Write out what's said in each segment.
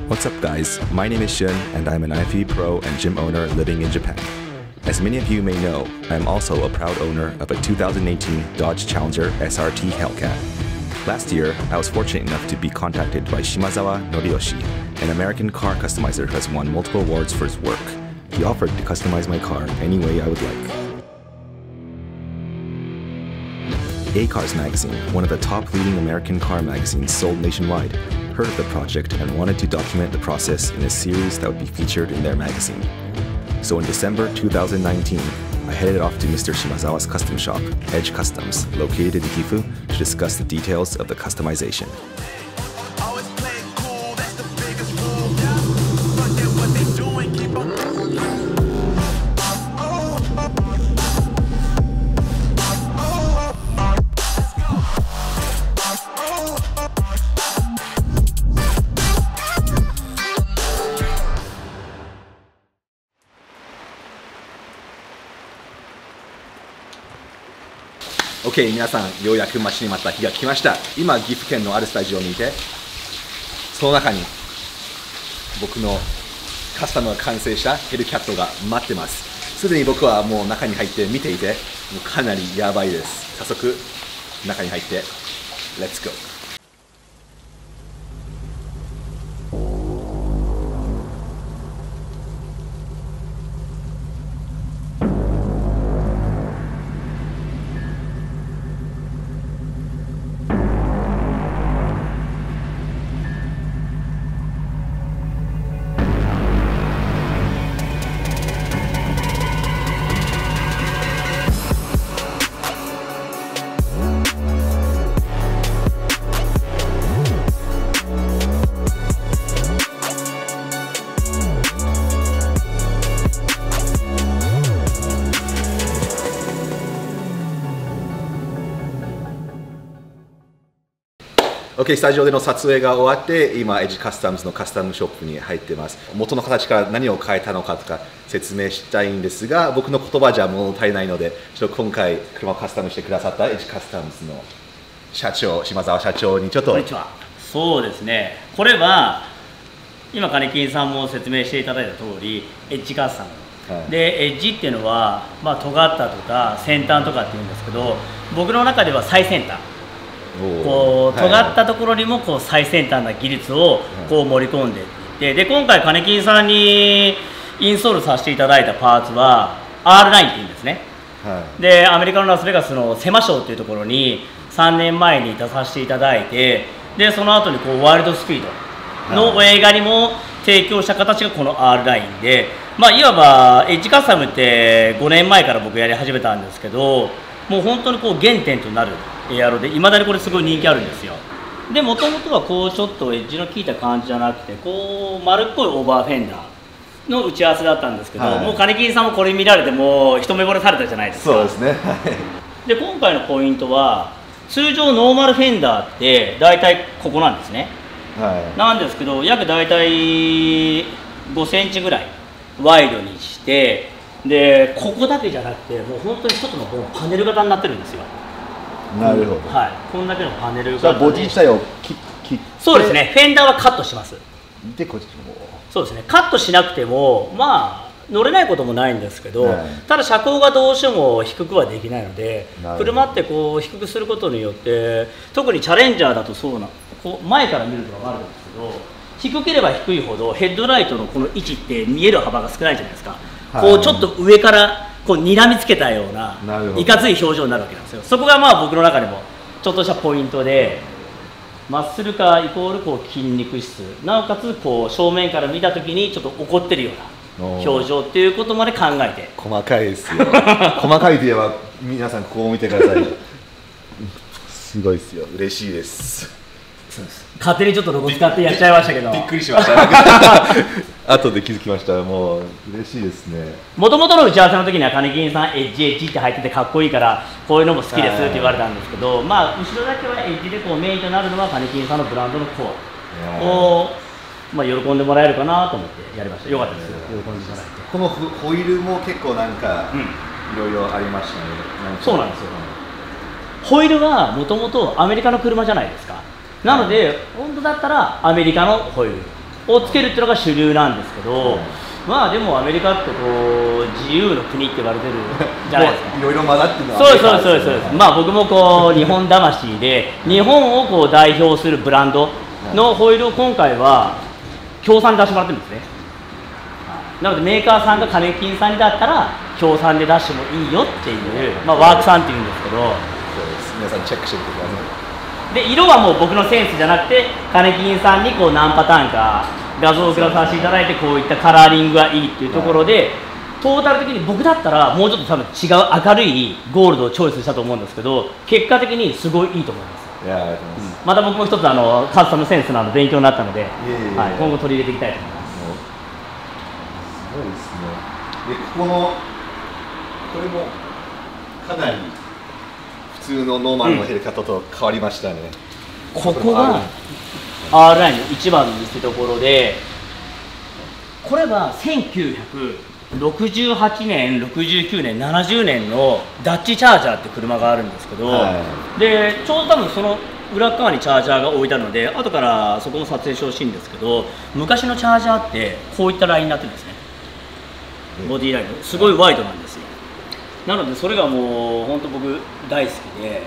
What's up guys, my name is Shun and I'm an IFE pro and gym owner living in Japan. As many of you may know, I am also a proud owner of a 2018 Dodge Challenger SRT Hellcat. Last year, I was fortunate enough to be contacted by Shimazawa Noriyoshi, an American car customizer who has won multiple awards for his work. He offered to customize my car any way I would like. A-Cars magazine, one of the top leading American car magazines sold nationwide, heard of the project and wanted to document the process in a series that would be featured in their magazine. So in December 2019, I headed off to Mr. Shimazawa's custom shop, Edge Customs, located in Gifu, to discuss the details of the customization. OK、皆さん、ようやく待ちに待った日が来ました。今、岐阜県のあるスタジオにいて、その中に僕のカスタムが完成したヘルキャットが待ってます。すでに僕はもう中に入って見ていて、もうかなりやばいです。早速、中に入って、レッツゴー。OK、スタジオでの撮影が終わって、今、エッジカスタムズのカスタムショップに入っています。元の形から何を変えたのかとか説明したいんですが、僕の言葉じゃ物足りないので、ちょっと今回、車をカスタムしてくださったエッジカスタムズの社長、島澤社長にちょっと。こんにちは。そうですね、これは、今、金金さんも説明していただいた通り、エッジカスタム。で、エッジっていうのは、尖ったとか、先端とかっていうんですけど、僕の中では最先端。こう尖ったところにもこう最先端な技術をこう盛り込んでいって、で今回金金さんにインストールさせていただいたパーツは R9 っていうんですね、でアメリカのラスベガスのセマショーっていうところに3年前に出させていただいて、でその後にこうワイルドスピードの映画にも提供した形がこの R9 で、いわばエッジカスタムって5年前から僕やり始めたんですけど、もう本当にこう原点となるエアロで、いまだにこれすごい人気あるんですよ。でもともとはこうちょっとエッジの効いた感じじゃなくて、こう丸っこいオーバーフェンダーの打ち合わせだったんですけど、もう金金さんもこれ見られても一目惚れされたじゃないですか。そうですね。で今回のポイントは、通常ノーマルフェンダーって大体ここなんですね。なんですけど、約大体5センチぐらいワイドにして、でここだけじゃなくて、もう本当に外のパネル型になってるんですよ。なるほど。はい、こんだけのパネル型で。ボディ自体を切って。そうですね。フェンダーはカットします。でこっちも。そうですね。カットしなくても乗れないこともないんですけど、ただ車高がどうしても低くはできないので、車ってこう低くすることによって、特にチャレンジャーだとそうな、こう前から見ると分かるんですけど、低ければ低いほどヘッドライトのこの位置って見える幅が少ないじゃないですか。こうちょっと上からこう睨みつけたようないかつい表情になるわけなんですよ。そこが僕の中でもちょっとしたポイントで、マッスルカーイコールこう筋肉質、なおかつこう正面から見た時にちょっと怒ってるような表情っていうことまで考えて。細かいですよ。細かいといえば皆さんここを見てください。すごいですよ。嬉しいです。勝手にちょっとロゴ使ってやっちゃいましたけど、びっくりしました。後で気づきました。もう嬉しいですね。もともとの打ち合わせの時には金金さんエッジって入っててかっこいいからこういうのも好きですって言われたんですけど、後ろだけはエッジでこうメインとなるのは金金さんのブランドのコアを喜んでもらえるかなと思ってやりました。よかったです。喜んでもらえて。このホイールも結構なんかいろいろありましたね。そうなんですよ。ホイールはもともとアメリカの車じゃないですか。なので本当だったらアメリカのホイールをつけるっていうのが主流なんですけど、まあでもアメリカってこう自由の国って言われてるじゃないですか。いろいろ混ざってるのはそうです。まあ僕もこう日本魂で日本をこう代表するブランドのホイールを今回は協賛で出してもらってるんですね。なのでメーカーさんが金金さんにだったら協賛で出してもいいよっていう、まあ、ワークさんっていうんですけど、そうです。皆さんチェックしてみてください。で色はもう僕のセンスじゃなくて金金さんにこう何パターンか画像を送らさせていただいてこういったカラーリングがいいっていうところで、トータル的に僕だったらもうちょっと多分違う明るいゴールドをチョイスしたと思うんですけど、結果的にすごいいいと思います。いや、ありがとうございます。また僕も一つカスタムセンスの勉強になったので、はい、今後取り入れていきたいと思います。そうですね。で、これもかなり普通のノーマルのヘルカットと変わりましたね。ここが R ラインの一番の見せ所で、これは1968年、69年、70年のダッチチャージャーって車があるんですけど、でちょうど多分その裏側にチャージャーが置いてあるので、後からそこも撮影してほしいんですけど、昔のチャージャーってこういったラインになってるんですね。ボディラインすごいワイドなんですよ。なのでそれがもう本当僕大好き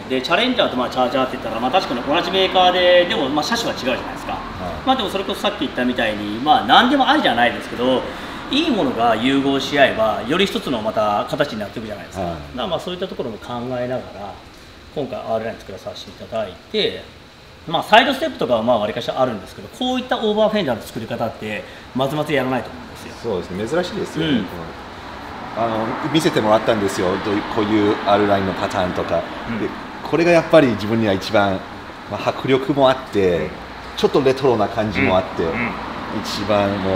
で、チャレンジャーとまあチャージャーって言ったら、まあ確かに同じメーカーでもまあ車種は違うじゃないですか。まあでもそれこそさっき言ったみたいに、まあ何でもありじゃないですけど、いいものが融合し合えばより一つのまた形になっていくじゃないですか。だからまあそういったところも考えながら今回 R ライン作らさせていただいて、まあサイドステップとかはまあわりかしあるんですけど、こういったオーバーフェンダーの作り方ってまずまずやらないと思うんですよ。そうですね、珍しいですよね。見せてもらったんですよ、こういう R ラインのパターンとか、でこれがやっぱり自分には一番、まあ、迫力もあってちょっとレトロな感じもあって、一番もう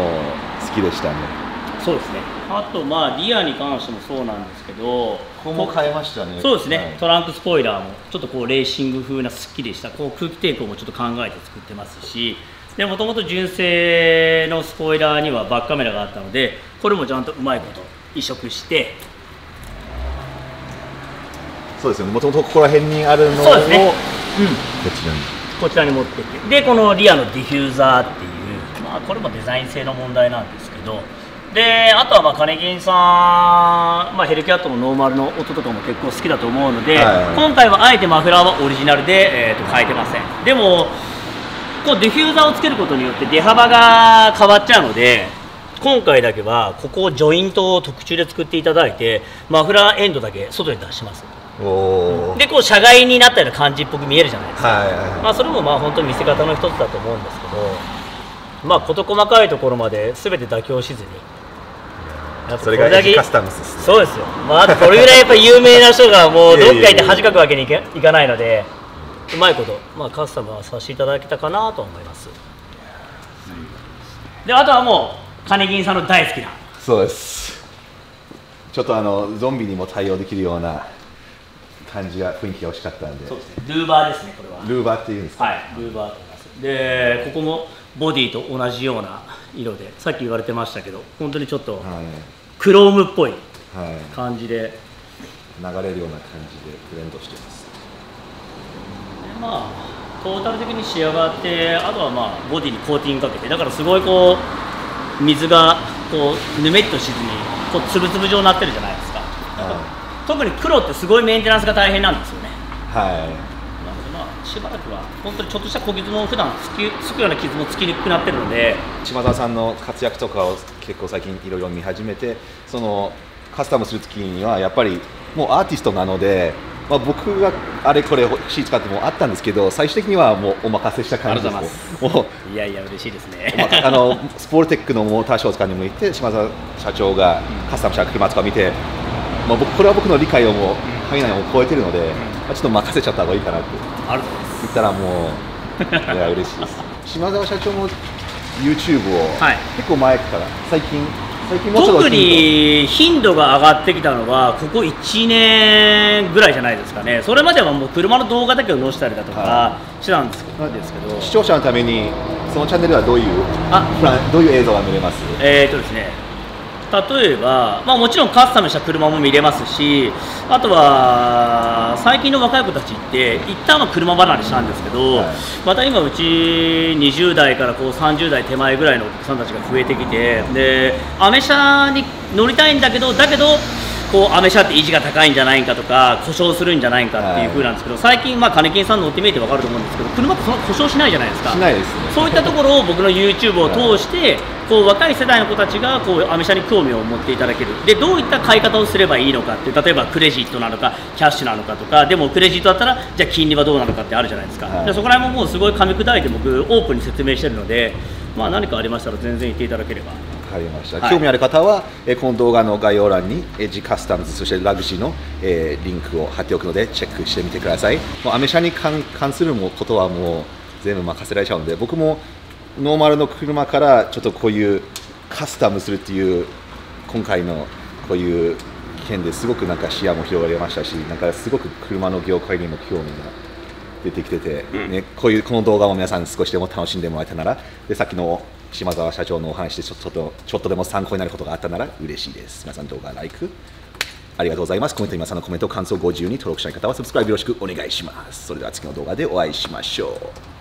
好きでしたね。そうですね。あとまあリアに関してもそうなんですけど、ここも変えましたね。そうですね、トランクスポイラーもちょっとこうレーシング風なすっきりしたこう空気抵抗もちょっと考えて作ってますし、でもともと純正のスポイラーにはバックカメラがあったので、これもちゃんとうまいこと移植して、そうですよね、もともとここら辺にあるのをそうですね、こちらに持ってきて、でこのリアのディフューザーっていう、まあ、これもデザイン性の問題なんですけど、であとはまあ金金さん、まあ、ヘルキャットのノーマルの音とかも結構好きだと思うので、今回はあえてマフラーはオリジナルで、変えてません。でもこうディフューザーをつけることによって出幅が変わっちゃうので、今回だけはここをジョイントを特注で作っていただいて、マフラーエンドだけ外に出します。でこう車外になったような感じっぽく見えるじゃないですか。まあそれもまあ本当に見せ方の一つだと思うんですけど、まあ事細かいところまで全て妥協しずに、それがエジカスタムスですね。そうですよ。まああとこれぐらいやっぱ有名な人がもうどっか行って恥かくわけにいかないので、うまいことまあカスタムはさせていただけたかなと思います。であとはもう金銀さんの大好きな、そうです。ちょっとゾンビにも対応できるような感じが、雰囲気が欲しかったんで。そうですね、ルーバーですね。これはルーバーっていうんですか。はい、ルーバーと言います。でここもボディと同じような色で、さっき言われてましたけど、本当にちょっとクロームっぽい感じで、流れるような感じでブレンドしてます。でまあトータル的に仕上がって、あとはまあボディにコーティングかけて、だからすごいこう水がこうぬめっとしずにこうつぶつぶ状になってるじゃないですか。特に黒ってすごいメンテナンスが大変なんですよね。なのでまあしばらくは本当にちょっとした小傷も普段つくような傷もつきにくくなってるので、島田さんの活躍とかを結構最近いろいろ見始めて、そのカスタムするときにはやっぱりもうアーティストなので、まあ、僕があれこれ欲しいとかってもあったんですけど、最終的にはもうお任せした感じです。いやいや嬉しいですね。スポールテックのモーターショーとかにも行って、島田社長がカスタムした車とか見て、まあ、これは僕の理解をもう範囲内を超えてるので、まあ、ちょっと任せちゃった方がいいかなって言ったら、もういや嬉しいです。島澤社長も YouTube を結構前から最近もうちょっと特に頻度が上がってきたのはここ1年ぐらいじゃないですかね。それまではもう車の動画だけを載せたりだとかしてたんですけど、視聴者のためにそのチャンネルはどういう映像が見れます？ですね、例えば、まあ、もちろんカスタムした車も見れますし、あとは最近の若い子たちって一旦は車離れしたんですけど、また今うち20代からこう30代手前ぐらいのお客さんたちが増えてきて、でアメ車に乗りたいんだけどこうアメ車って維持が高いんじゃないかとか故障するんじゃないかっていう風なんですけど、最近金金さん乗ってみて分かると思うんですけど、車ってその故障しないじゃないですか。しないですね。そういったところを僕の YouTube を通してこう若い世代の子たちがこうアメ車に興味を持っていただける。でどういった買い方をすればいいのかって、例えばクレジットなのかキャッシュなのかとか、でもクレジットだったらじゃあ金利はどうなのかってあるじゃないですか。でそこら辺ももうすごい噛み砕いて僕オープンに説明してるので、まあ、何かありましたら全然言っていただければ。わかりました。興味ある方は、この動画の概要欄にエッジカスタムズ、そしてラグジーの、リンクを貼っておくのでチェックしてみてください。もうアメ車に関することはもう全部任せられちゃうので、僕もノーマルの車からちょっとこういうカスタムするっていう今回のこういう件ですごくなんか視野も広がりましたし、なんかすごく車の業界にも興味が出てきてて、ね、この動画も皆さん少しでも楽しんでもらえたなら、でさっきの島澤社長のお話でちょっとでも参考になることがあったなら嬉しいです。皆さん動画、LIKE ありがとうございます。コメント、皆さんのコメント、感想ご自由に、登録しない方はサブスクライブよろしくお願いします。それでは次の動画でお会いしましょう。